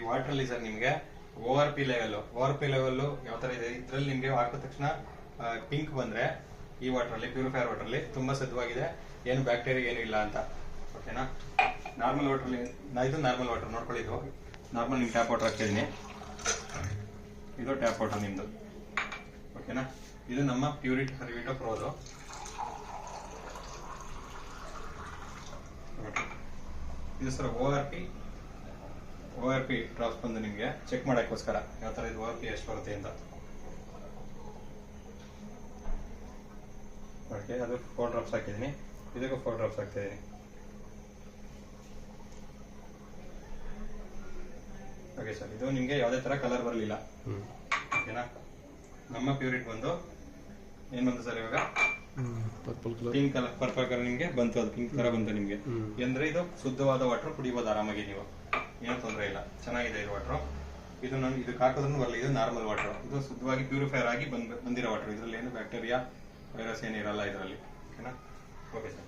Water ಅಲ್ಲಿ sir ನಿಮ್ಗೆ OR P level ಯಾವ ತರ ಇದೆ ಇದ್ರಲ್ಲಿ ನಿಮ್ಗೆ ಹಾಕಿದ ತಕ್ಷಣ ಪಿಂಕ್ ಬಂದ್ರೆ ಈ ವಾಟರ್ ಅಲ್ಲಿ ಪ್ಯೂರಿಫೈಯರ್ ವಾಟರ್ ಅಲ್ಲಿ ತುಂಬಾ ಶುದ್ಧವಾಗಿದೆ, ಏನು ಬ್ಯಾಕ್ಟೀರಿಯಾ ಏನು ಇಲ್ಲ ಅಂತ. ಓಕೆನಾ? ನಾರ್ಮಲ್ ವಾಟರ್ ಇದು ನಾರ್ಮಲ್ ವಾಟರ್ ನೋಡ್ಕೊಳ್ಳಿದ್ದು. ನಾರ್ಮಲ್ ನಿಮ್ ಟ್ಯಾಪ್ ವಾಟರ್ ಹಾಕ್ತಿದೀನಿ, ಇದು ಟ್ಯಾಪ್ ವಾಟರ್ ನಿಮ್ದು. ಓಕೆನಾ? ಇದು ನಮ್ಮ ಪ್ಯೂರಿಟಿ ಹರ್ವಿಟೋ ಪ್ರೋದು. ಇದು ಸರ್ ORP ಡ್ರಾಪ್ಸ್ ಬಂದು ನಿಮ್ಗೆ ಚೆಕ್ ಮಾಡಕ್ಕೋಸ್ಕರ ಯಾವ ತರ ಇದು ORP ಎಷ್ಟು ಬರುತ್ತೆ ಅಂತ. ಓಕೆ, ಅದು 4 ಡ್ರಾಪ್ಸ್ ಹಾಕಿದೀನಿ, ಇದಕ್ಕೂ 4 ಡ್ರಾಪ್ಸ್ ಹಾಕ್ತಿದೀನಿ. ಓಕೆ ಸರ್, ಇದು ನಿಮ್ಗೆ ಯಾವುದೇ ತರ ಕಲರ್ ಬರಲಿಲ್ಲ. ಓಕೆನಾ? ನಮ್ಮ ಪ್ಯೂರಿಟಿ ಬಂದು ಏನ್ ಬಂತು ಸರ್ ಇವಾಗ ಪಿಂಕ್ ಕಲರ್, ಪರ್ಪಲ್ ಕಲರ್ ನಿಮ್ಗೆ ಬಂತು, ಅದು ಪಿಂಕ್ ತರ ಬಂತು ನಿಮ್ಗೆ. ಅಂದ್ರೆ ಇದು ಶುದ್ಧವಾದ ವಾಟರ್ ಕುಡಿಬಹುದು ಆರಾಮಾಗಿ, ನೀವು ಏನೂ ತೊಂದರೆ ಇಲ್ಲ, ಚೆನ್ನಾಗಿದೆ ಇದು ವಾಟರ್. ಇದಕ್ಕೆ ಹಾಕೋದ್ರೂ ಬರಲ್ಲ, ಇದು ನಾರ್ಮಲ್ ವಾಟರ್, ಇದು ಶುದ್ಧವಾಗಿ ಪ್ಯೂರಿಫೈರ್ ಆಗಿ ಬಂದಿರೋ ವಾಟರ್. ಇದ್ರಲ್ಲಿ ಏನು ಬ್ಯಾಕ್ಟೀರಿಯಾ ವೈರಸ್ ಏನಿರಲ್ಲ ಇದರಲ್ಲಿ. ಓಕೆನಾ? Okay sir.